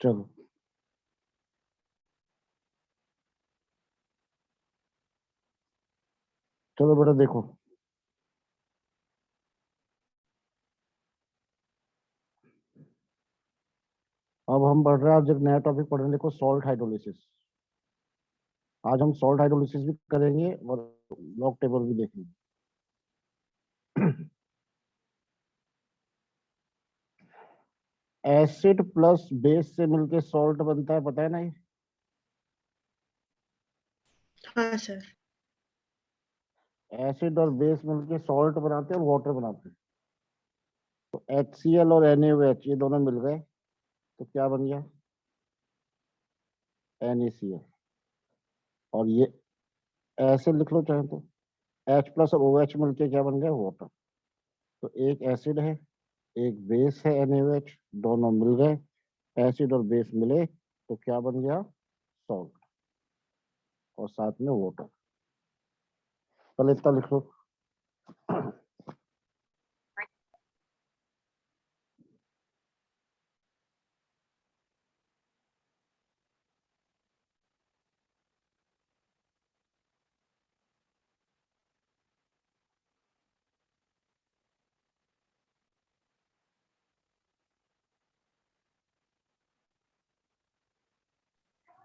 चलो चलो बेटा देखो, अब हम पढ़ रहे हैं, आज एक नया टॉपिक पढ़ रहे हैं, देखो सॉल्ट हाइड्रोलिसिस। आज हम सॉल्ट हाइड्रोलिसिस भी करेंगे और लॉग टेबल भी देखेंगे। एसिड प्लस बेस से मिलके सॉल्ट बनता है, पता है ना ये? हाँ सर। एसिड और बेस मिलके सॉल्ट बनाते हैं और वाटर बनाते हैं। तो HCl और NaOH ये दोनों मिल गए तो क्या बन गया? NaCl। और ये ऐसे लिख लो चाहे तो, H प्लस और OH मिलके क्या बन गया? वाटर। तो एक एसिड है, एक बेस है NaOH, दोनों मिल गए, एसिड और बेस मिले तो क्या बन गया? सॉल्ट। और साथ में वाटर। पहले इतना लिख लो।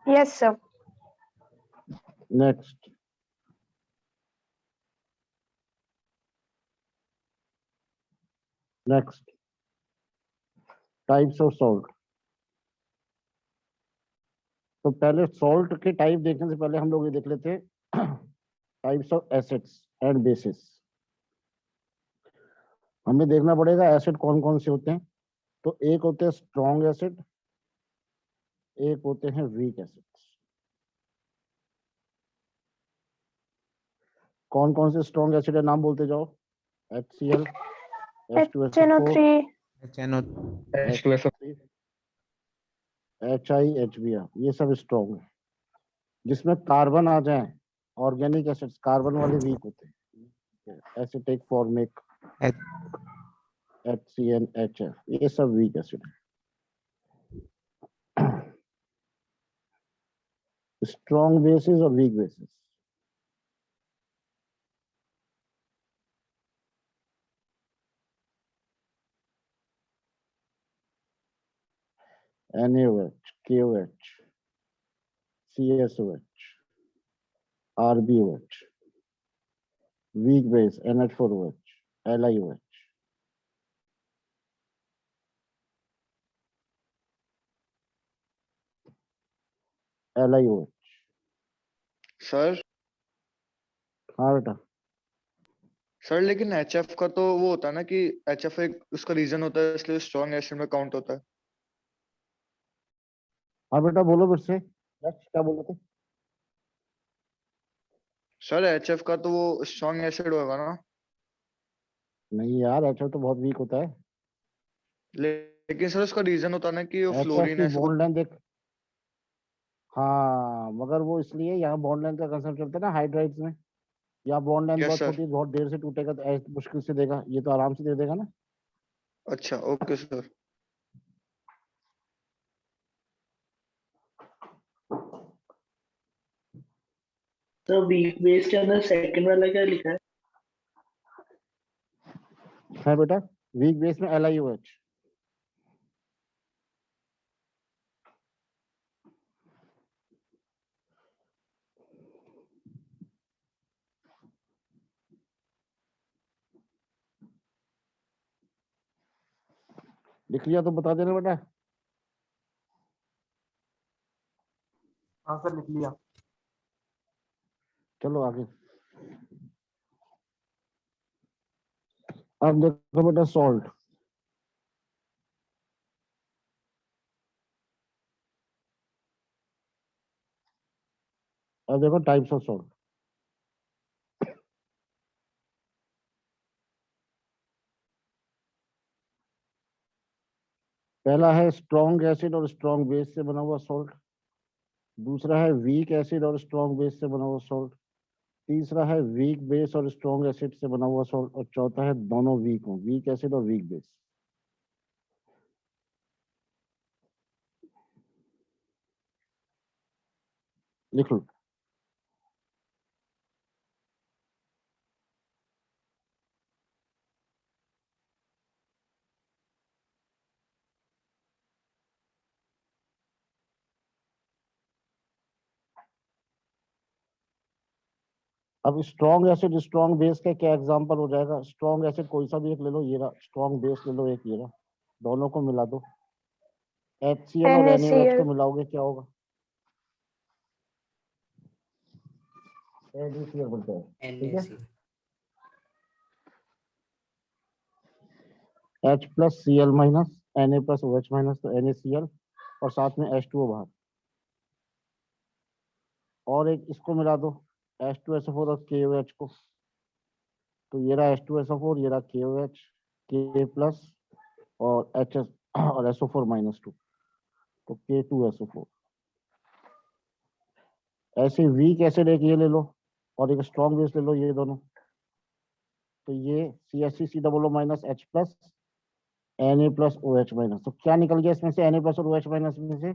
Yes sir. Next, next types of salt. तो पहले सॉल्ट के टाइप देखने से पहले हम लोग ये देख लेते हैं types of acids and bases. हमें देखना पड़ेगा एसिड कौन कौन से होते हैं। तो एक होते हैं स्ट्रॉन्ग एसिड, एक होते हैं वीक एसिड्स। कौन कौन से स्ट्रॉन्ग एसिड है, नाम बोलते जाओ। HCl, H2SO4, HNO, H2SO3, HiHbr, ये सब स्ट्रॉन्ग है। जिसमें कार्बन आ जाए, ऑर्गेनिक एसिड्स कार्बन वाले वीक होते हैं। एसिटिक, फॉर्मिक, HCN, HF, ये सब वीक एसिड है। स्ट्रॉन्ग बेसिस और weak bases. NaOH, KOH, CSOH, RbOH, weak base NH4OH, LiOH। LiOH। Sir हाँ बेटा। सर लेकिन HF का तो वो होता है ना कि HF एक उसका रीजन होता है, इसलिए स्ट्रॉन्ग एसिड में काउंट होता है। हाँ बेटा बोलो फिर से, क्या बोल रहे थे? सर HF का तो वो स्ट्रॉन्ग एसिड होगा ना। नहीं यार, HF तो बहुत वीक होता है। लेकिन सर उसका रीजन होता है ना कि वो HF फ्लोरीन की ऐसे कुछ। बॉन्ड लेंथ देख। हाँ मगर वो इसलिए यहाँ बॉन्ड लेंथ का कंसेप्ट चलता है ना हाइड्राइड्स में। यहाँ बॉन्ड लेंथ यस बहुत सर। छोटी है, बहुत देर से टूटेगा तो ऐसे मुश्किल से देगा, ये तो आराम से दे देगा ना। अच्छा ओके सर। तो वीक बेस के अंदर सेकंड वाला क्या लिखा है? है बेटा, वीक बेस में LiOH। लिख लिया तो बता देना बेटा। हाँ सर लिख लिया। चलो आगे। अब देखो बेटा सॉल्ट। अब देखो टाइप्स ऑफ सॉल्ट। पहला है स्ट्रॉन्ग एसिड और स्ट्रॉन्ग बेस से बना हुआ सॉल्ट। दूसरा है वीक एसिड और स्ट्रॉन्ग बेस से बना हुआ सॉल्ट। तीसरा है वीक बेस और स्ट्रॉन्ग एसिड से बना हुआ सॉल्ट। और चौथा है दोनों वीक हो, वीक एसिड और वीक बेस। लिख लो। अब स्ट्रॉन्ग एसिड स्ट्रॉन्ग बेस का क्या एग्जांपल हो जाएगा? स्ट्रॉन्ग एसिड कोई सा भी एक ले लो, ये रहा। स्ट्रॉन्ग बेस ले लो एक, ये रहा। दोनों को मिला दो, HCl और NaOH को मिलाओगे क्या होगा? NaCl बनता है, ठीक है। H plus Cl minus Na plus OH minus, तो NaCl और साथ में H2O बाहर। और एक इसको मिला दो, H2SO4 और KOH को, तो ये रहा H2SO4, ये रहा KOH, K प्लस और HS और SO4 माइनस 2, तो K2SO4। ऐसे वीक एसिड एक ये ले लो और एक स्ट्रॉन्ग बेस ले लो, ये दोनों, तो ये CH3COO minus H plus Na plus OH minus. तो क्या निकल गया इसमें से? Na प्लस और OH माइनस में से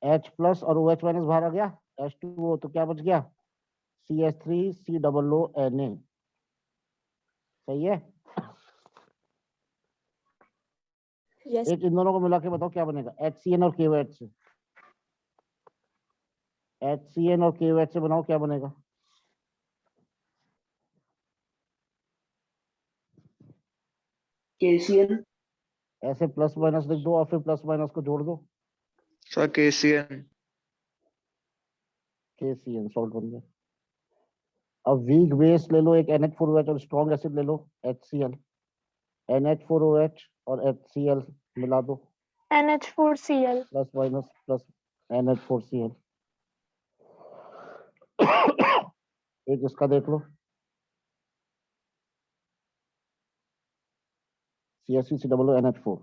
H प्लस और OH माइनस बाहर आ गया, H2O, तो क्या बच गया? CH3COO Na। सही है। Yes. एक इन दोनों को मिला के बताओ क्या बनेगा? HCN और KOH से, HCN और KOH से बनाओ, क्या बनेगा? KCl, ऐसे प्लस माइनस लिख दो और फिर प्लस माइनस को जोड़ दो, सर KCN। KCN सॉल्ट बन गया। अब वीक बेस ले लो एक NH4OH और स्ट्रॉन्ग एसिड ले लो HCl, NH4OH और HCl मिला दो, NH4Cl. Plus minus plus NH4Cl। एक इसका देख लो, CH3COO NH4।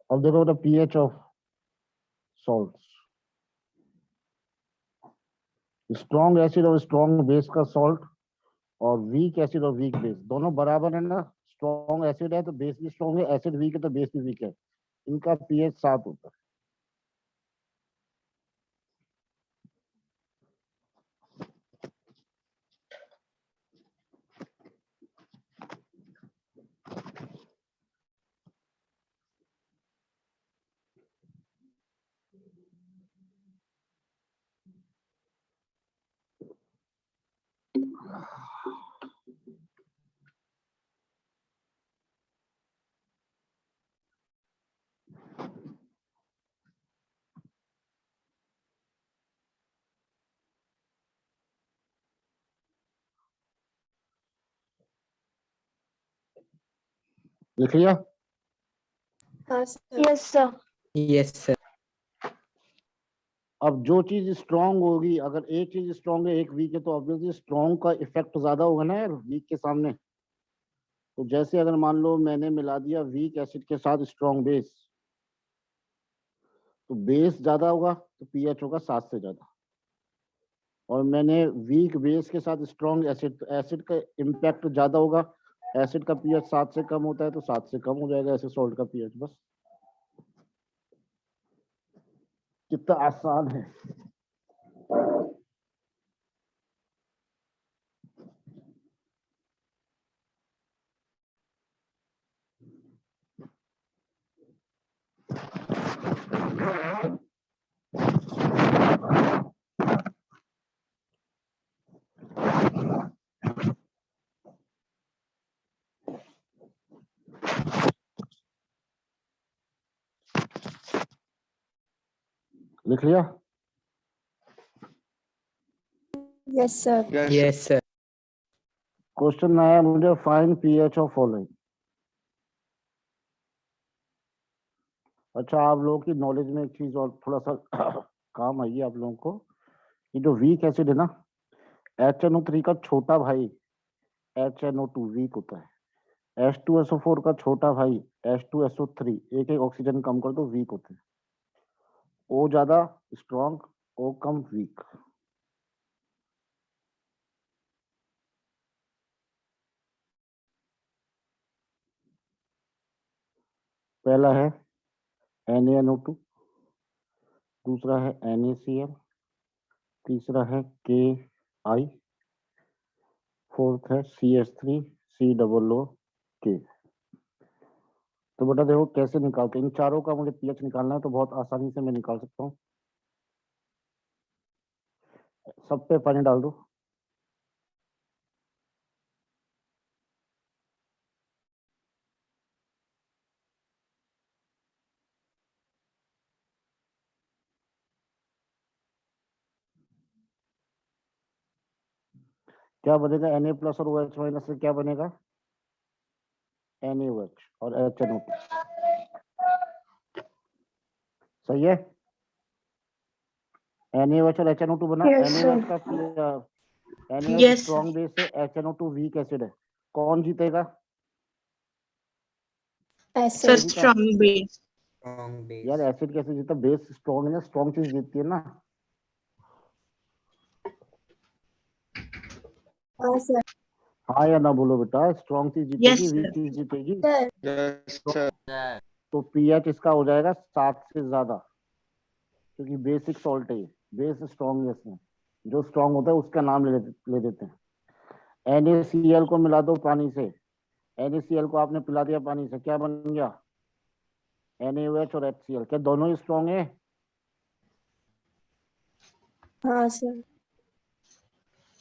अब देखो the pH of salts. Strong acid और स्ट्रॉन्ग बेस का सॉल्ट और वीक एसिड और वीक बेस दोनों बराबर है ना? स्ट्रॉन्ग एसिड है तो बेस भी स्ट्रॉन्ग है, एसिड वीक है तो बेस भी वीक है। इनका pH 7 होता है। लिख लिया? Yes, sir. Yes, sir. अब जो चीज स्ट्रांग होगी, अगर एक चीज स्ट्रांग है एक वीक है, तो ऑब्वियसली स्ट्रांग का इफेक्ट ज्यादा होगा ना यार वीक के सामने। तो जैसे अगर मान लो मैंने मिला दिया वीक एसिड के साथ स्ट्रांग बेस, तो बेस ज्यादा होगा तो pH होगा 7 से ज्यादा। और मैंने वीक बेस के साथ स्ट्रांग एसिड, तो एसिड का इम्पैक्ट ज्यादा होगा। एसिड का pH 7 से कम होता है तो 7 से कम हो जाएगा ऐसे सॉल्ट का pH। बस कितना आसान है। लिख लिया? Yes, sir. Yes, sir. Question आया मुझे, फाइंड pH ऑफ फॉलोइंग। अच्छा, आप लोगों की नॉलेज में एक चीज और थोड़ा सा काम आएगी आप लोगों को। ये जो वीक एसिड है ना, HNO3 का छोटा भाई HNO2 वीक होता है। H2SO4 का छोटा भाई H2SO3 एक एक ऑक्सीजन कम कर दो वीक होते हैं। O ज्यादा स्ट्रॉन्ग, O कम वीक। पहला है NaNO2, दूसरा है NaCl, तीसरा है Ki, फोर्थ है CH3COOK। तो बेटा देखो कैसे निकालते हैं। इन चारों का मुझे पीएच निकालना है तो बहुत आसानी से मैं निकाल सकता हूँ। सब पे पानी डाल दो। क्या बनेगा? Na+ और OH- से क्या बनेगा? NaOH और HNO2। सही है? NaOH और HNO2 बना। Yes, sir. NaOH का NaOH Yes, स्ट्रॉन्ग बेस है, HNO2 वीक एसिड है। कौन जीतेगा? sir, Acid. जीता? strong base. Strong यार base. एसिड कैसे जीता? बेस स्ट्रॉन्ग है ना, स्ट्रॉन्ग चीज जीतती है ना। हाँ सर। हाँ या ना बोलो बेटा, स्ट्रॉन्ग चीज Yes, जीतेगी, वीक sir. चीज जीतेगी। Sir yes sir. तो पीएच इसका हो जाएगा 7 से ज्यादा, क्योंकि बेसिक सॉल्ट है ये, बेस स्ट्रॉन्ग है इसमें। जो स्ट्रॉन्ग होता है उसका नाम ले देते हैं। NaCl को मिला दो पानी से, NaCl को आपने पिला दिया पानी से, क्या बन गया? NaOH और HCl। क्या दोनों ही स्ट्रॉन्ग है? हाँ सर।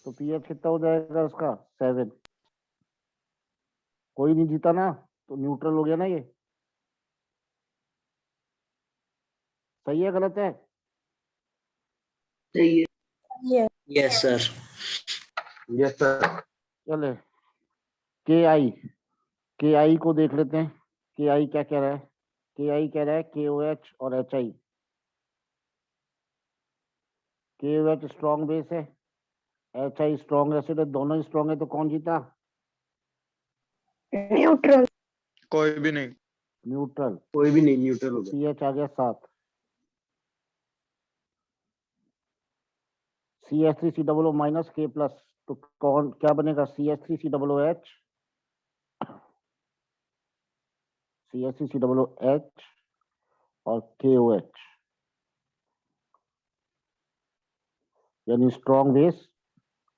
तो पीएच कितना हो जाएगा उसका? 7। कोई नहीं जीता ना, तो न्यूट्रल हो गया ना ये। सही है गलत है? सही है। ये Yes, sir. Yes, sir. चले KI को देख लेते हैं। KI क्या कह रहा है? KI कह रहा है KOH और HI। KOH स्ट्रॉन्ग बेस है, HI स्ट्रॉन्ग एसिड है, दोनों ही स्ट्रॉन्ग है, तो कौन जीता? न्यूट्रल। कोई भी नहीं। न्यूट्रल। कोई भी नहीं, न्यूट्रल हो गया। पीएच आ गया 7। CH3COO- K+, तो कौन क्या बनेगा? CH3COOH, CH3COOH और KOH, यानी स्ट्रॉन्ग बेस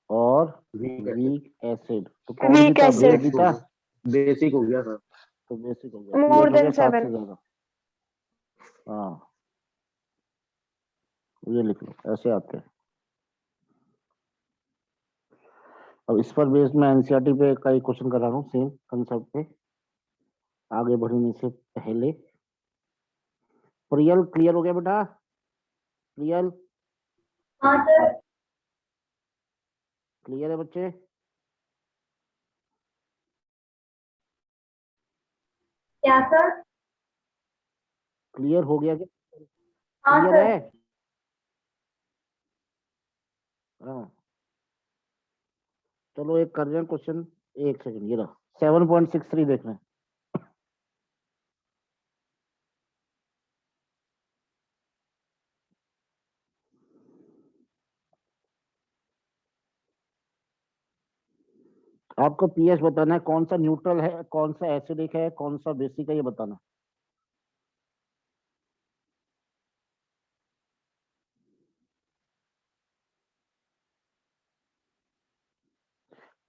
और वीक एसिड। तो कौन Weak जीता? Base acid. जीता। बेसिक हो गया सर। तो बेसिक हो गया, More पीएच हो than गया 7 से 7. ज्यादा। हाँ, ये लिख लो, ऐसे आते हैं। अब इस पर बेस्ड मैं एनसीईआरटी पे कई क्वेश्चन करा रहा हूँ सेम कंसेप्ट पे, आगे बढ़ने से पहले। प्रियल क्लियर हो गया बेटा? प्रियल हाँ सर। क्लियर है बच्चे? क्या सर? क्लियर हो गया क्या? हाँ क्लियर सर। है? हाँ, चलो एक कर रहे हैं क्वेश्चन। एक सेकंड, ये रहा 7.63 देख रहे हैं। आपको पीएच बताना है, कौन सा न्यूट्रल है, कौन सा एसिडिक है, कौन सा बेसिक है, ये बताना।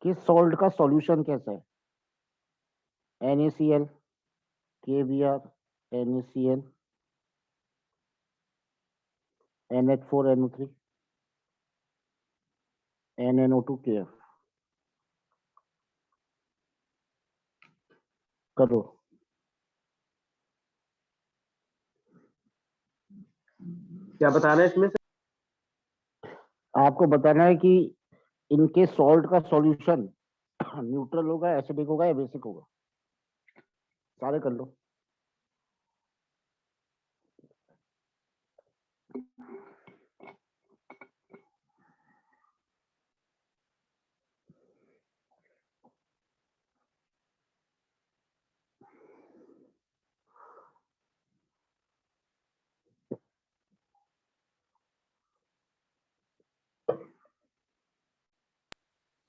किस सॉल्ट का सॉल्यूशन कैसा है? NaCl, KBr, NaCl, NH4NO3, NNO2, KF। करो। क्या बता रहे हैं इसमें से? आपको बताना है कि इनके सॉल्ट का सॉल्यूशन न्यूट्रल होगा, एसिडिक होगा या बेसिक होगा। सारे कर लो।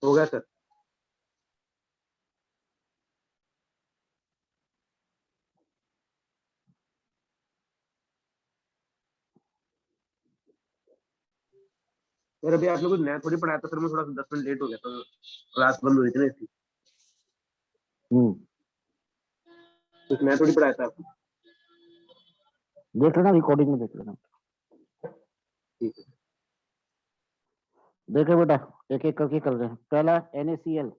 हो गया सर। सर अभी आप लोगों को नया थोड़ी पढ़ाया था सर, मैं थोड़ा 10 मिनट लेट हो गया था, क्लास बंद हुई थी ना इसलिए। हम्म, कुछ नया थोड़ी पढ़ाया था आपको। देख लेना रिकॉर्डिंग में, देख लेना। ठीक है। देखे बेटा, एक एक करके कर रहे हैं। पहला NaCl,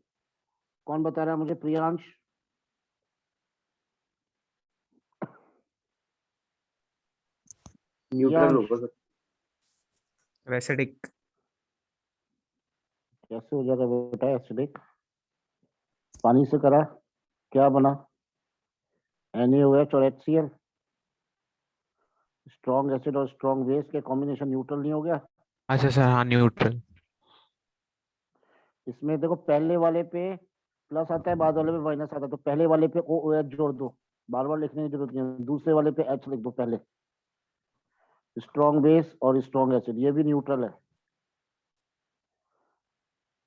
कौन बता रहा है मुझे? प्रियांश। न्यूट्रल प्रियांश, होगा सर। एसिडिक। कैसे हो जाएगा बेटा एसिडिक? पानी से करा, क्या बना? NaOH और HCl। स्ट्रॉन्ग एसिड और स्ट्रॉन्ग बेस के कॉम्बिनेशन न्यूट्रल नहीं हो गया? अच्छा सर, हाँ न्यूट्रल। इसमें देखो, पहले वाले पे प्लस आता है, बाद वाले पे माइनस आता है, तो पहले वाले पे OOH जोड़ दो, बार बार लिखने की जरूरत नहीं है। दूसरे वाले पे H लिख दो पहले। स्ट्रॉन्ग बेस और स्ट्रॉन्ग एसिड, ये भी न्यूट्रल है।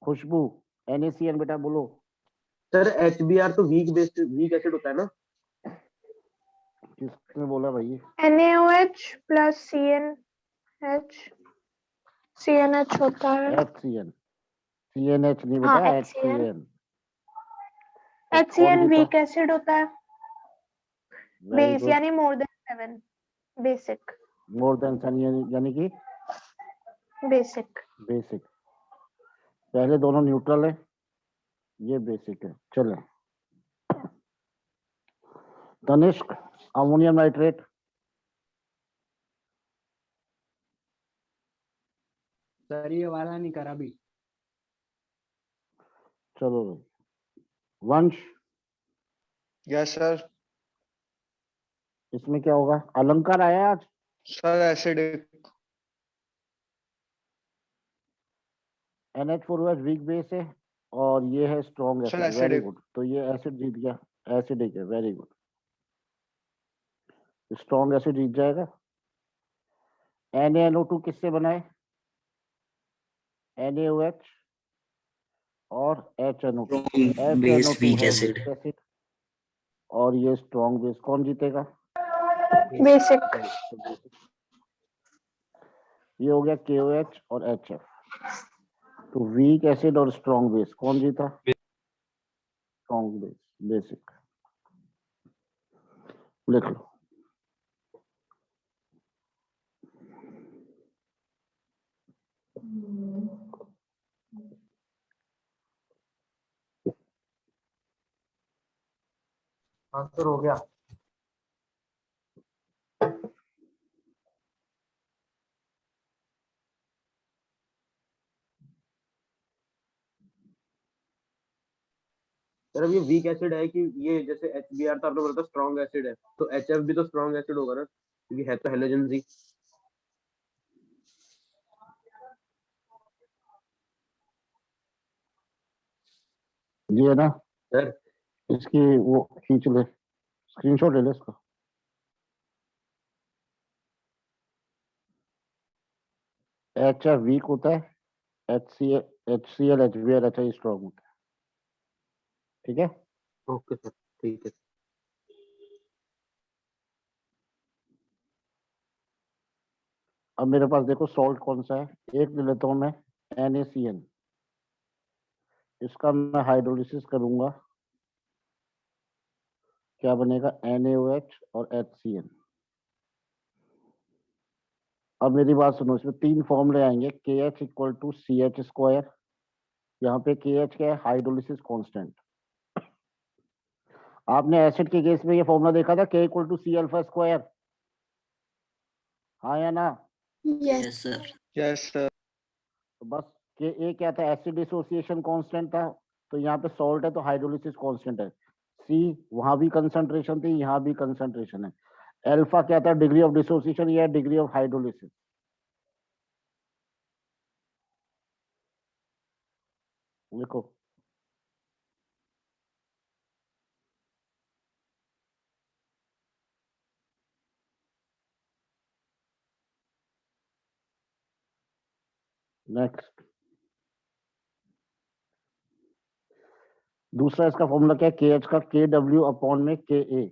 खुशबू, NaCl बेटा बोलो। सर HBr तो वीक एसिड होता है ना। किसने बोला भाई? NaOH plus CnH, CnH होता है। HCl, CNH नहीं हाँ, बेटा, HCl। HCl। तो कौन HCl जीता? वीक एसिड होता है, वेरी बेस गुड। यानी more than 7, basic. More than यानी कि बेसिक। बेसिक। पहले दोनों न्यूट्रल है, ये बेसिक है। चले तनिष्क, अमोनियम नाइट्रेट। सर ये वाला नहीं करा अभी। चलो भाई। वंश, यस सर। इसमें क्या होगा? अलंकार आया आज? Sir acidic. NH4OH weak base है और ये है strong sir acid. Very acidic. Good, तो ये एसिड जीत गया। एसिडिक है, वेरी गुड। स्ट्रॉन्ग एसिड जीत जाएगा। NaNO2 किससे बना है? NaOH और HNO2। बेस HNO2 वीक है एसिड। वीक एसिड और ये स्ट्रॉन्ग बेस। कौन जीतेगा? बेसिक। तो basic। ये हो गया KOH और HF। तो वीक एसिड और स्ट्रॉन्ग बेस, कौन जीता? Strong base, basic. लिख लो। आंसर हो गया। सर अब ये वीक एसिड है कि ये जैसे HBr तो आपने बोला था स्ट्रॉन्ग एसिड है, तो HF भी तो स्ट्रॉन्ग एसिड होगा ना, क्योंकि है तो हेलोजन जी। ये है ना? सर इसकी वो खींच ले, स्क्रीनशॉट ले ले इसका। HF वीक होता है, HCl HBr HI स्ट्रॉन्ग होता है। ठीक है? ओके सर, ठीक है। अब मेरे पास देखो सॉल्ट कौन सा है। एक ले लेता हूं मैं, NaCl। इसका मैं हाइड्रोलिसिस करूंगा, क्या बनेगा? NaOH और HCl। अब मेरी बात सुनो, इसमें तीन फॉर्मूले आएंगे। KH equal to CH square. यहाँ पे KH क्या है? Hydrolysis constant. आपने एसिड के केस में ये फॉर्मूला देखा था, K equal to C alpha square. हाँ या ना? Yes sir. Yes sir. तो बस Ka क्या था? एसिड डिसोसिएशन कांस्टेंट था। तो यहाँ पे सॉल्ट है तो हाइड्रोलिसिस कांस्टेंट है। C, वहां भी कंसंट्रेशन थी, यहाँ भी कंसंट्रेशन है। अल्फा क्या था? डिग्री ऑफ डिसोसिएशन या डिग्री ऑफ हाइड्रोलिसिस। लिखो। नेक्स्ट। दूसरा इसका फॉर्मूला क्या है, के एच का के डब्ल्यू अपॉन में के ए।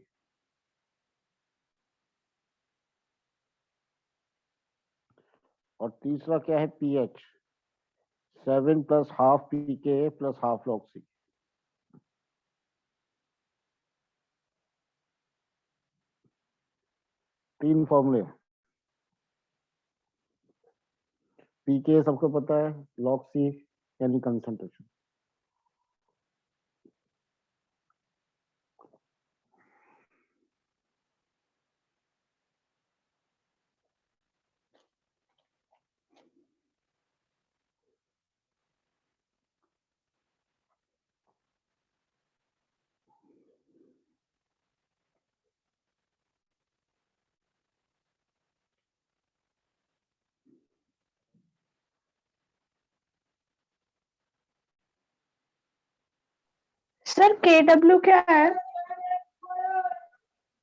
और तीसरा क्या है, P H 7 plus half p के ए प्लस हाफ लॉग सी। तीन फॉर्मूले, पी के सबको पता है, लॉग सी यानी कंसंट्रेशन। सर KW क्या है?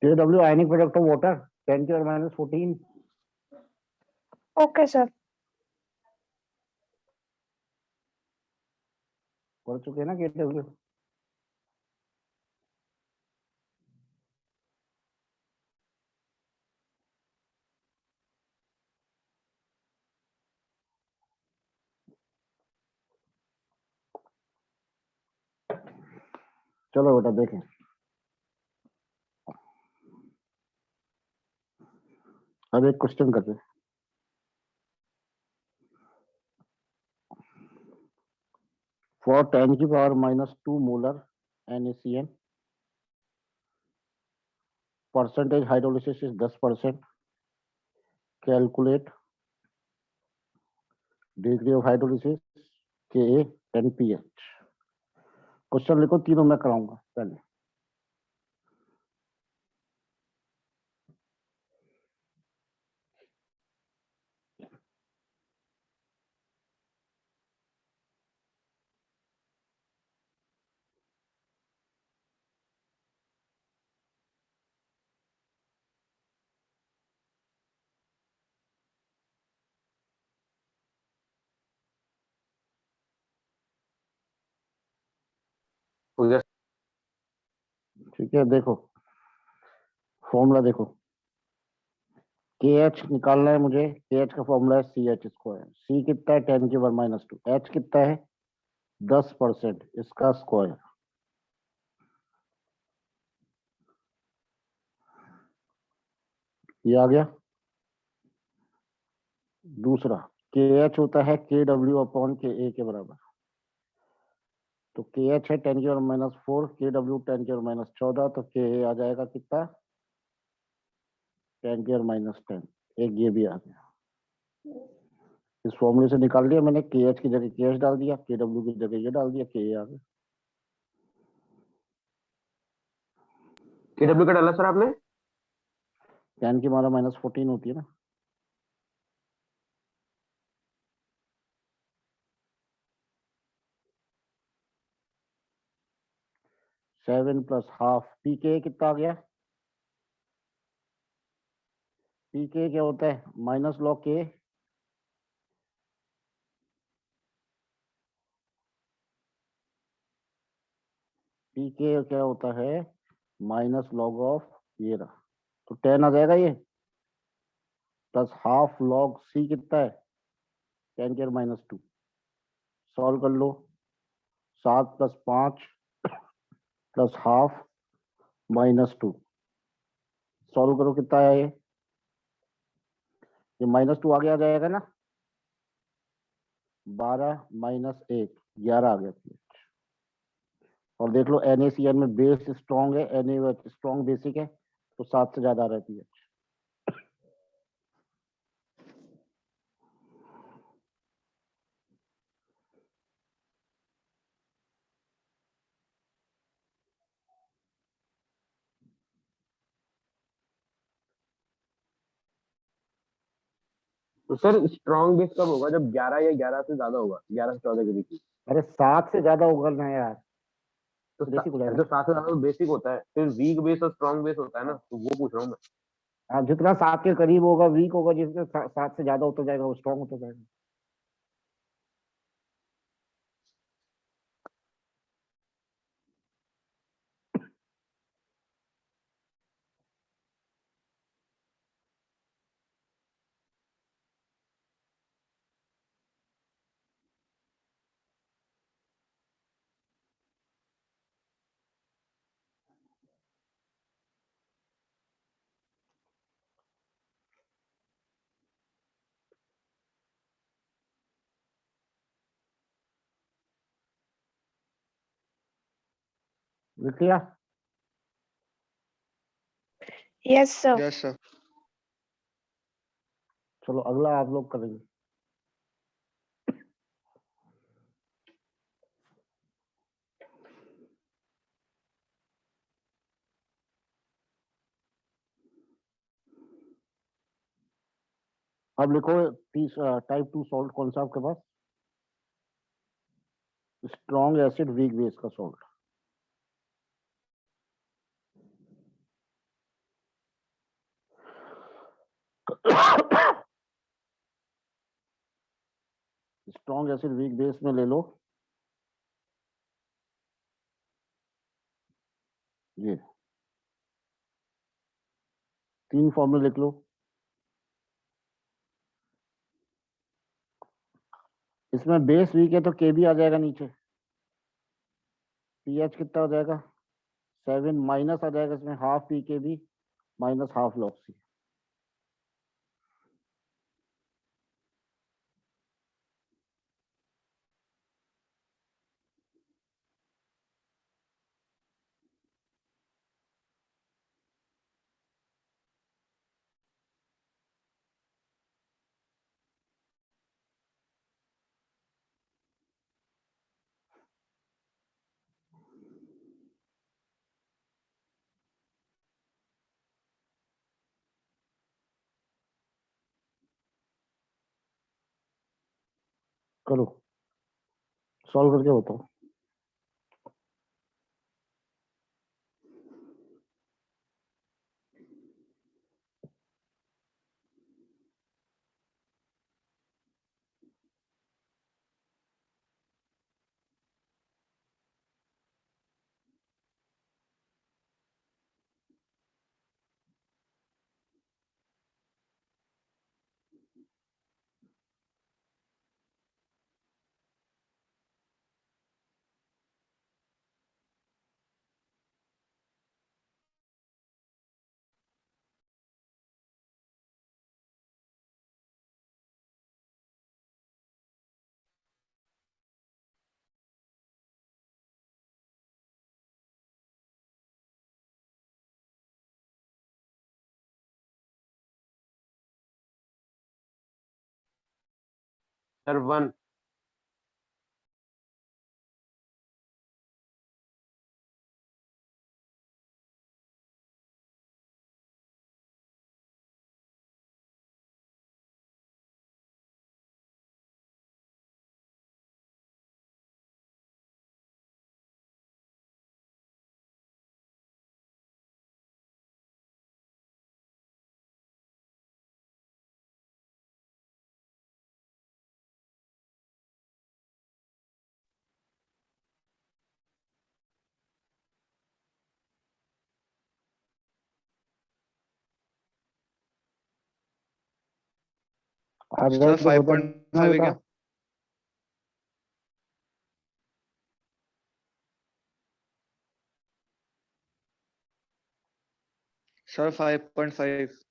के W ionic product of water 10 की पावर -14। Okay sir. पढ़ चुके हैं ना के डब्ल्यू। चलो बेटा देखें, अब एक क्वेश्चन करते हैं। फॉर 10 की power -2 molar NaCN, percentage hydrolysis is 10%। Calculate degree of hydrolysis के एंड पीएच। क्वेश्चन लिखो, तीनों मैं कराऊंगा पहले। हो गया। ठीक है, देखो फॉर्मूला देखो, के एच निकालना है मुझे। के एच का फॉर्मूला है सी एच स्क्वायर। सी कितना है, 10 की पावर -2। एच कितना है, 10%, इसका स्क्वायर। ये आ गया। दूसरा के एच होता है के डब्ल्यू अपॉन के ए के बराबर। तो के एच है 10 की पावर -4, के डब्ल्यू 10 की पावर -14, तो के ए आ जाएगा कितना, 10 की पावर -10। एक ये भी आ गया। इस फॉर्मूले से निकाल लिया मैंने, के एच की जगह के एच डाल दिया, के डब्ल्यू की जगह ये डाल दिया, के ए आ गया। के डब्ल्यू का डाला सर आपने? 10 की पावर -14 होती है ना। सेवन प्लस हाफ पी के कितना आ गया, पी के क्या होता है, माइनस लॉग के। पी के क्या होता है, माइनस लॉग ऑफ ये रहा, तो 10 आ जाएगा ये, प्लस हाफ लॉग सी कितना है, 10 की -2। सॉल्व कर लो, 7 + 5 प्लस हाफ -2। सॉल्व करो, कितना आया ये -2 आगे आ जाएगा ना, 12 - 1 11 आ गया pH। और देख लो NaCN में बेस स्ट्रॉन्ग है, NaOH स्ट्रॉन्ग बेसिक है, तो 7 से ज्यादा आ रहा है pH। तो सर स्ट्रॉन्ग बेस कब होगा, जब 11 या 11 से ज्यादा होगा, 11 से 14 के बीच में। अरे 7 से ज्यादा होगा ना यार, तो बेसिक हो जाएगा। जो 7 से ज्यादा बेसिक होता है, फिर वीक बेस और स्ट्रॉन्ग बेस होता है ना, तो वो पूछ रहा हूँ मैं। हाँ, जितना 7 के करीब होगा वीक होगा, जिसके 7 से ज्यादा होता जाएगा वो स्ट्रॉन्ग होता जाएगा। लिख लिया? Yes, sir. Yes sir. चलो अगला आप लोग करेंगे। अब लिखो टाइप 2 सॉल्ट कौन सा आपके पास? स्ट्रॉन्ग एसिड वीक बेस का salt. Strong acid weak base में ले लो ये 3 फॉर्मूले लिख लो। इसमें बेस वीक है तो के भी आ जाएगा नीचे। पीएच कितना हो जाएगा? 7 माइनस आ जाएगा इसमें half p K b minus half log सी। करो सॉल्व करके बताओ। सर 1। आ सर जाए तो हो 5.5 जाना है बेटा। क्या? सर 5.5।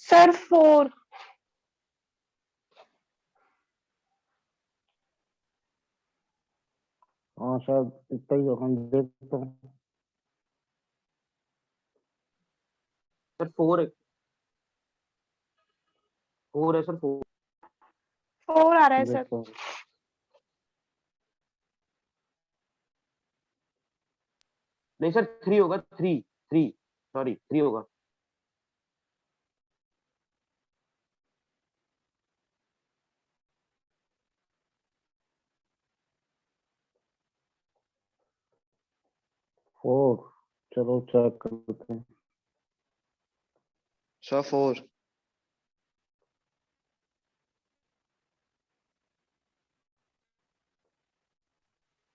Sir, 4. हाँ शायद इतना ही होगा, देखता हूँ। सर 4 है। 4 है सर 4। 4 आ रहा है सर। देखता हूँ। नहीं सर 3 होगा। 3 3 सॉरी 3 होगा। फोर चलो चेक करते हैं। सर 4।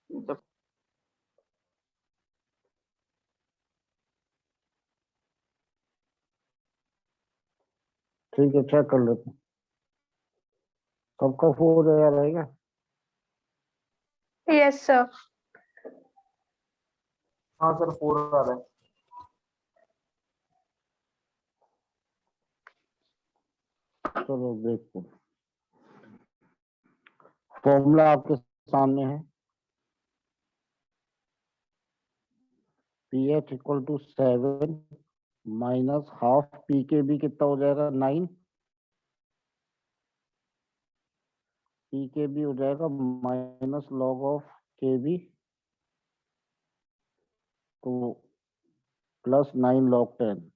सर ठीक है चेक कर लेते हैं। सबका 4 रहेगा। Yes, sir. हाँ सर 4 आ रहा है। चलो देखते हैं। फॉर्मूला आपके सामने है, pH equal to 7 minus half p K b कितना हो जाएगा 9, पी के बी हो जाएगा minus log of K b, तो प्लस 9 लॉग 10,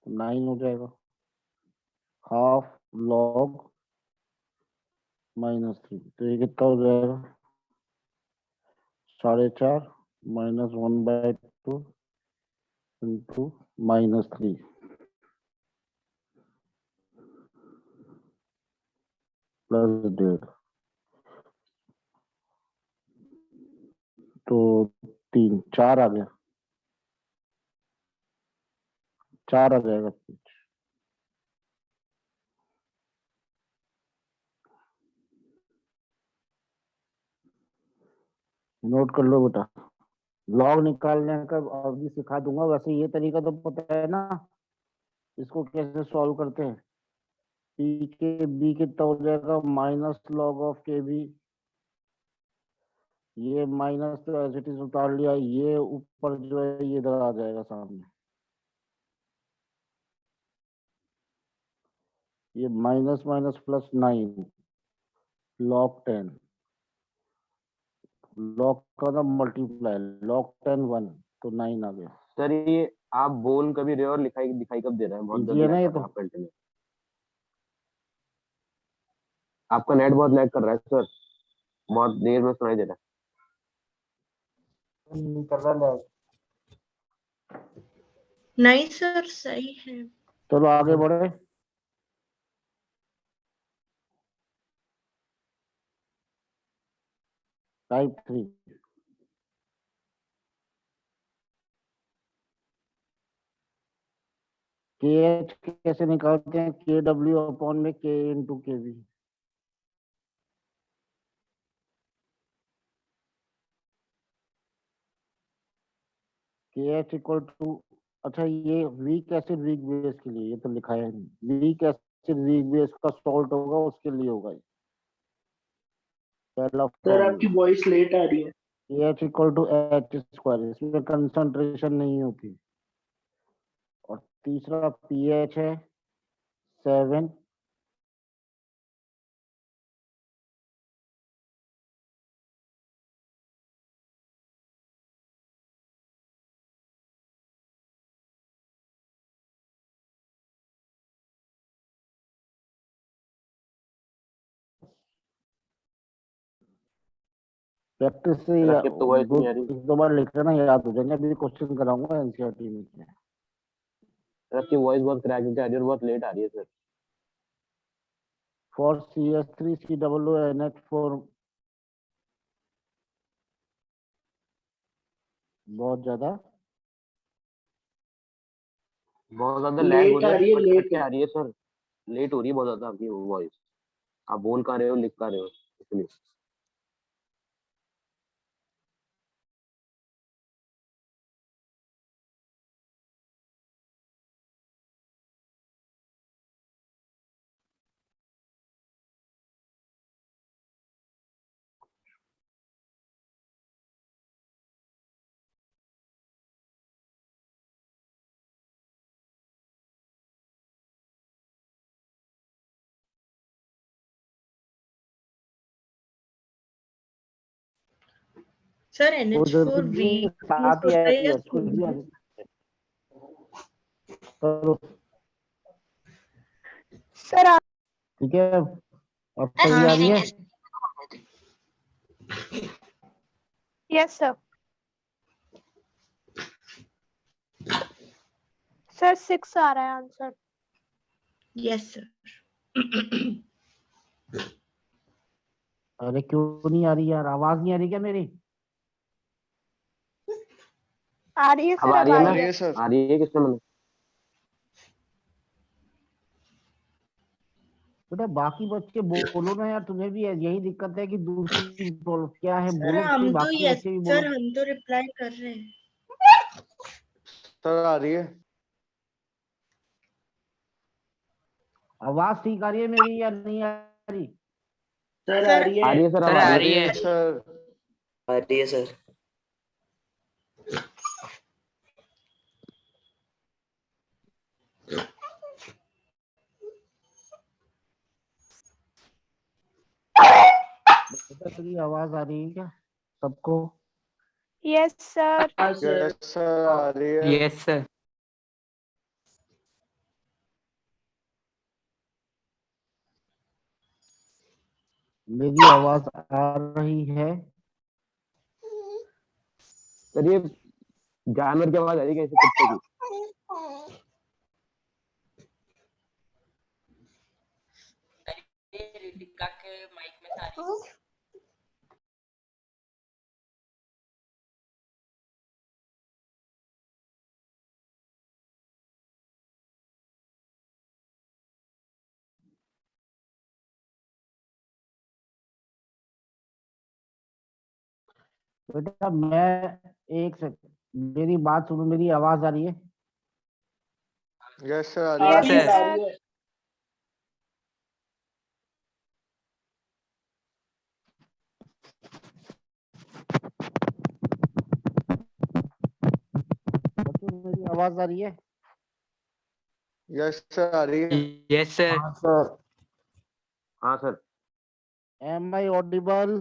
तो 9 हो जाएगा, हाफ लॉग -3, तो ये कितना हो जाएगा 4.5 माइनस 1/2 इंटू -3 प्लस 1.5, तो 3 4 आ गया, 4 आ जाएगा। नोट कर लो बेटा, लॉग निकालने का और भी सिखा दूंगा। वैसे ये तरीका तो पता है ना, इसको कैसे सॉल्व करते हैं। पी के बी कितना हो जाएगा minus log of K B, ये माइनस तो एज इट इज उतार लिया, ये ऊपर जो है ये इधर आ जाएगा सामने, ये minus minus plus 9 log 10, log का ना मल्टीप्लाई, लॉग 10 1, तो 9 आ गया। सर ये आप बोल कभी रहे हो और लिखाई दिखाई कब दे रहे हैं? बहुत इजी ज्यादा है ना लैग ये कर रहा है तो। आपका इंटरनेट। आपका नेट बहुत लैग कर रहा है सर, बहुत देर में सुनाई दे रहा कर रहा है। नहीं सर सही है। चलो आगे बढ़े। टाइप 3, के एच कैसे निकालते हैं, के डब्ल्यू अपॉन में के इंटू के बी, के एच इक्वल टू, अच्छा ये वीक एसिड वीक बेस के लिए, ये तो लिखा है नहीं, वीक एसिड वीक बेस का सॉल्ट होगा उसके लिए होगा ये पहला सर आपकी फॉर्मूला। वॉइस लेट आ रही है। K H equal to H square, इसमें कंसंट्रेशन नहीं होती। और तीसरा पी एच है 7, प्रैक्टिस से है। रकीब तो वॉइस दो नहीं आ रही। एक दो बार लिख लेना, याद हो जाएंगे। अभी क्वेश्चन कराऊंगा एनसीईआरटी में से। आपकी वॉइस बहुत क्रैकिंग आ रही है और बहुत लेट आ रही है सर। फॉर CH3 COONH4 बहुत ज्यादा लैग हो लेट रही आ है, रही है, कट कट लेट के है। आ रही है सर। लेट हो रही है बहुत ज्यादा आपकी वॉइस। आप बोल कहाँ रहे हो, लिख कहाँ रहे हो, इसलिए। सर वो NH4 जरूरी नहीं, वीक बेस साथ ही होता है आती या है कुछ भी स्ट्रॉन्ग? करो। सर आप ठीक है, अब सही हाँ आ रही है। Yes sir. सर 6 आ रहा है आंसर। Yes sir. अरे क्यों नहीं आ रही यार, आवाज नहीं आ रही क्या मेरी? आ रही है अब सर, आ अब रही है आई ना? है। ये सर आ रही है किसने मैंने? बेटा बाकी बच्चे बोलो ना यार, तुम्हें भी यही दिक्कत है कि दूसरी बोलो, क्या है सर बोलो, हम कि तो बाकी यस बच्चे भी सर बोलो। हम तो रिप्लाई कर रहे हैं। सर आ रही है। आवाज ठीक आ रही है मेरी या नहीं आ रही? सर सर आ रही आ है। रही है सर, अब सर आ आ रही है। रही है। सर आ रही है सर। बेटा मेरी आवाज आ रही है क्या सबको? Yes sir. हाँ सर। यस सर आ रही है। Yes sir. मेरी आवाज आ रही है? सर ये जानवर की आवाज आ रही है कैसे, कुत्ते की? बेटा मैं एक सेकंड, मेरी बात सुनो, मेरी आवाज आ रही है? यस सर आ रही हाँ है। यस सर आ सर। रही है। बच्चों मेरी आवाज आ रही है? यस सर आ रही है। Yes sir. हाँ सर। हाँ सर। Am I audible?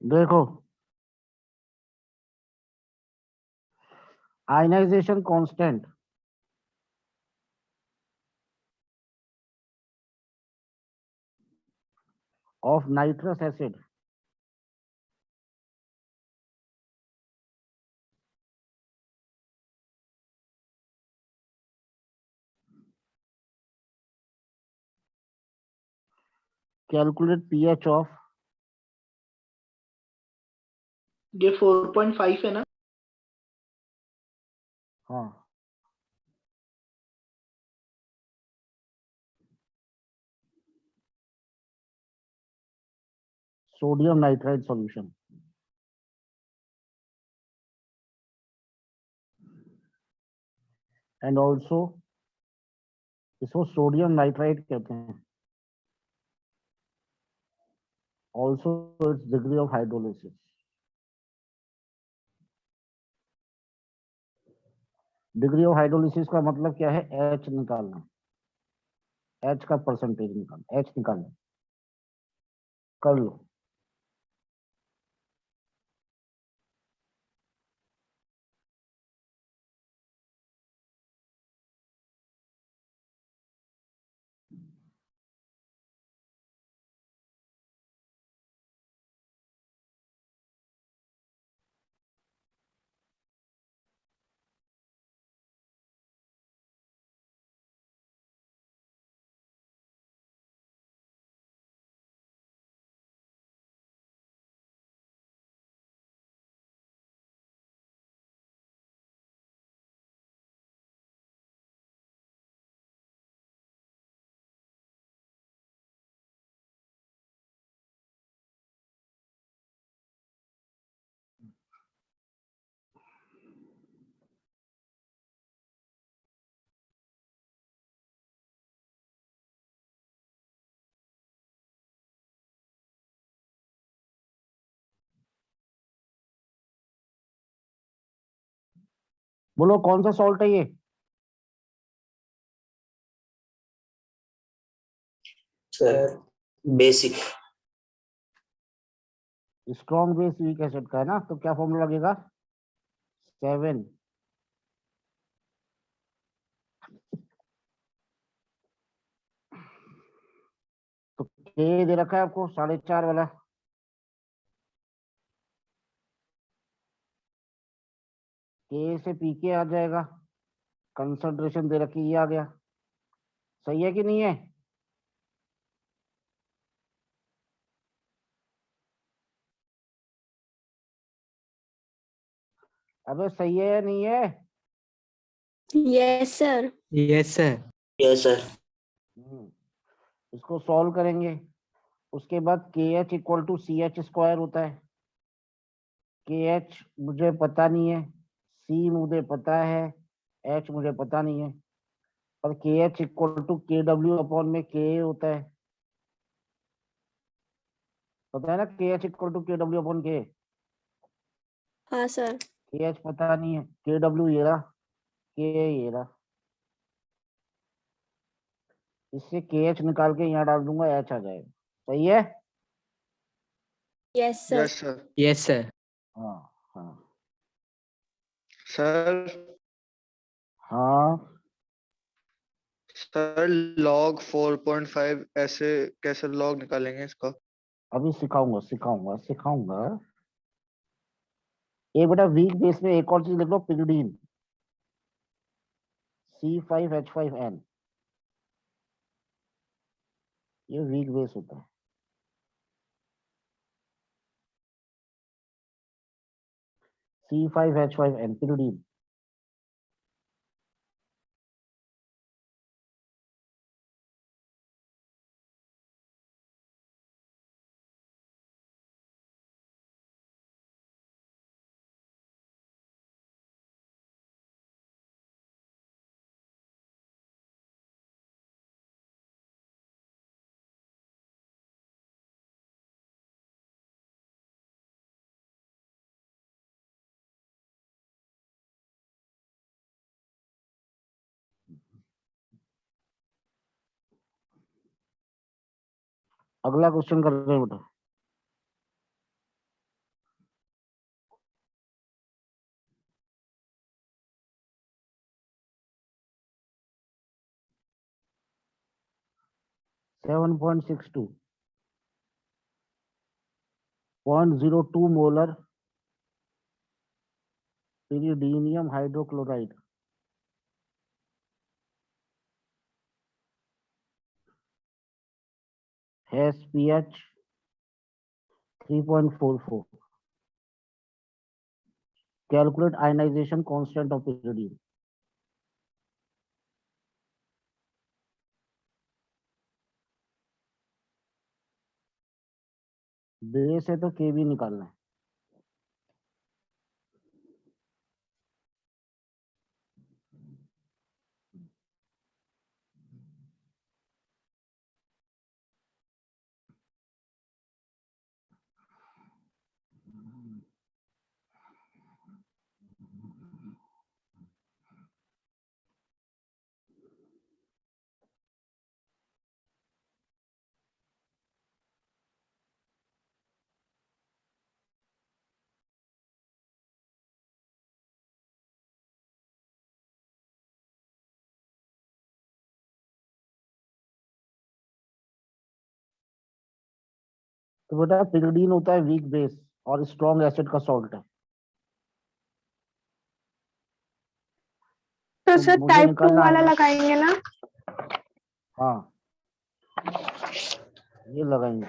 देखो, ionisation constant of nitrous acid calculate pH of ये 4.5 है ना? हाँ sodium nitrite solution and also इसको सोडियम नाइट्राइट कहते हैं, also its degree of hydrolysis. Degree of hydrolysis का मतलब क्या है? H निकालना, H का परसेंटेज निकालना, H निकालना, कर लो। बोलो कौन सा सॉल्ट है ये? Sir basic. Strong base weak acid का है ना, तो क्या फॉर्मूला लगेगा? 7 तो के दे रखा है आपको 4.5 वाला, के से पी के आ जाएगा, कंसंट्रेशन दे रखी, ये आ गया। सही है कि नहीं है? अबे सही है या नहीं है? Yes sir. Yes sir. Yes sir. इसको सॉल्व करेंगे, उसके बाद K H equal to C H square होता है, के एच मुझे पता नहीं है, सी मुझे पता है, एच मुझे पता नहीं है, और के एच इक्वल टू के डब्ल्यू अपॉन में के होता है, पता है ना, के एच इक्वल टू के डब्ल्यू अपॉन के। हाँ सर। के एच पता नहीं है, के डब्ल्यू ये रहा, के ये रहा, इससे के एच निकाल के यहाँ डाल दूंगा, एच आ जाएगा। सही है। Yes sir. Yes sir. Yes sir. हाँ हाँ सर हाँ, सर log 4.5 ऐसे कैसे log निकालेंगे इसका? अभी सिखाऊंगा सिखाऊंगा सिखाऊंगा। एक बेटा वीक बेस में एक और चीज लिख लो, पिरिडीन, C5H5N, ये वीक बेस होता है। C5H5N pyridine. अगला क्वेश्चन कर रहे हैं बेटा। Seven 0.02 molar pyridinium hydrochloride has pH 3.44. Calculate ionization constant of pyridine. Base है तो के भी निकालना है। तो बेटा pyridine होता है वीक बेस और स्ट्रॉन्ग एसिड का सॉल्ट है। तो तो सर मुझे टाइप 2 निकालना वाला है, लगाएंगे ना? हाँ ये लगाएंगे।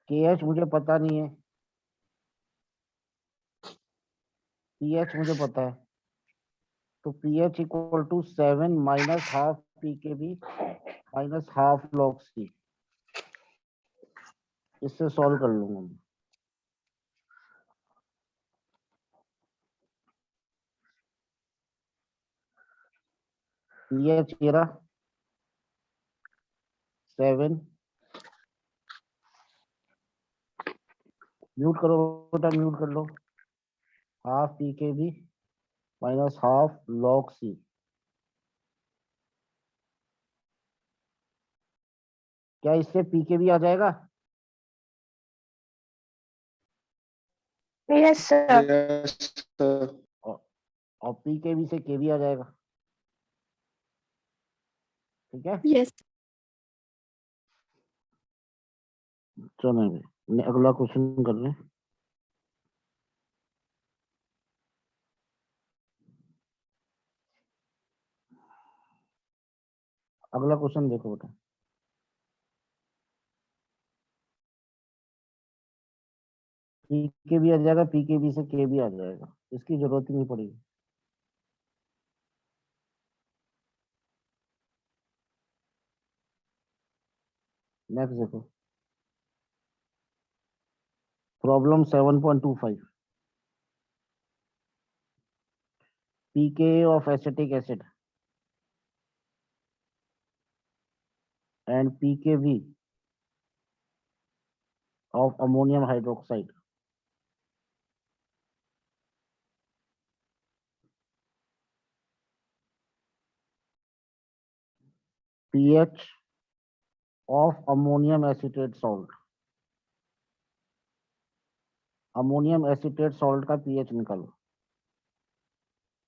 के एच मुझे पता नहीं है, पी एच मुझे पता है, तो p H equal to 7 minus half p K b minus half log C, इससे सॉल्व कर लूंगा मैं। पी एच ये रहा 7, म्यूट करो बेटा, म्यूट कर लो, half p K b minus half log सी। क्या इससे पी के बी आ जाएगा? Yes sir. Yes sir. और पी के बी से के बी आ जाएगा। ठीक है, यस। चलो अगला क्वेश्चन कर रहे हैं। अगला क्वेश्चन देखो बेटा, पी के बी आ जाएगा, पी के बी से के बी आ जाएगा, इसकी जरूरत ही नहीं पड़ेगी। नेक्स्ट देखो, problem 7.25 pKa of acetic acid and pKb of ammonium hydroxide. pH of ammonium acetate salt. Ammonium acetate salt का पीएच निकालो,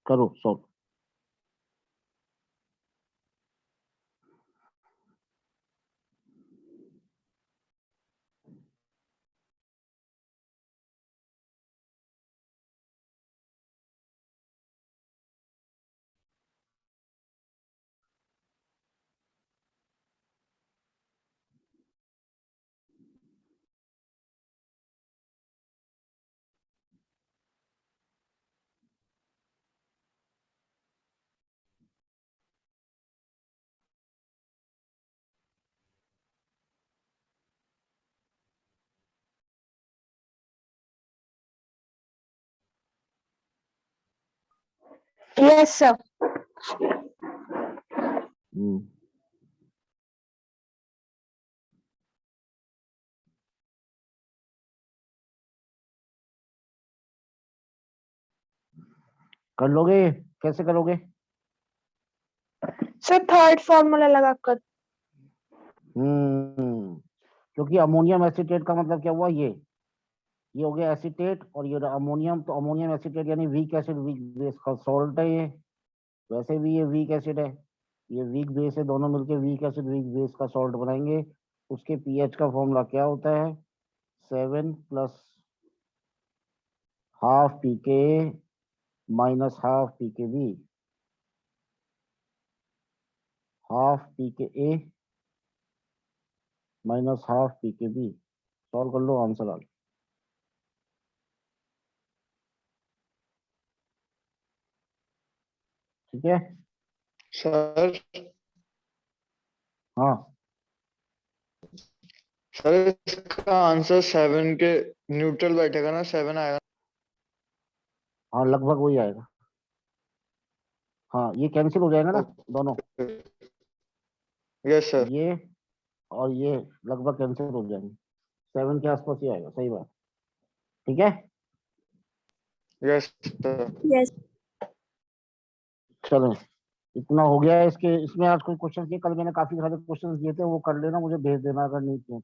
करो सॉल्व। Yes, sir. कर लोगे? कैसे करोगे? सर थर्ड फॉर्मूला लगाकर। क्योंकि अमोनियम एसीटेट का मतलब क्या हुआ, ये हो गया एसीटेट और ये अमोनियम, तो अमोनियम एसीटेट यानी वीक एसिड, वीक बेस का सॉल्ट है ये। वैसे भी ये वीक एसिड है, ये वीक बेस है, दोनों मिलके वीक एसिड वीक बेस का सॉल्ट बनाएंगे। उसके पीएच का फॉर्मूला क्या होता है? 7 + हाफ पीके माइनस हाफ पीकेबी, हाफ पीके माइनस हाफ पीकेबी। सॉल्व कर लो, आंसर आ गया। ठीक है सर हाँ, सर इसका आंसर 7 के न्यूट्रल बैठेगा ना, 7 आएगा। हाँ लगभग वही आएगा। हाँ ये कैंसिल हो जाएगा ना दोनों, यस सर। ये और ये लगभग कैंसिल हो जाएंगे, 7 के आसपास ही आएगा। सही बात, ठीक है। Yes sir. Yes. चलो इतना हो गया है। इसके इसमें आज कोई क्वेश्चन किए? कल मैंने काफी सारे क्वेश्चन दिए थे, वो कर लेना, मुझे भेज देना अगर नहीं किए।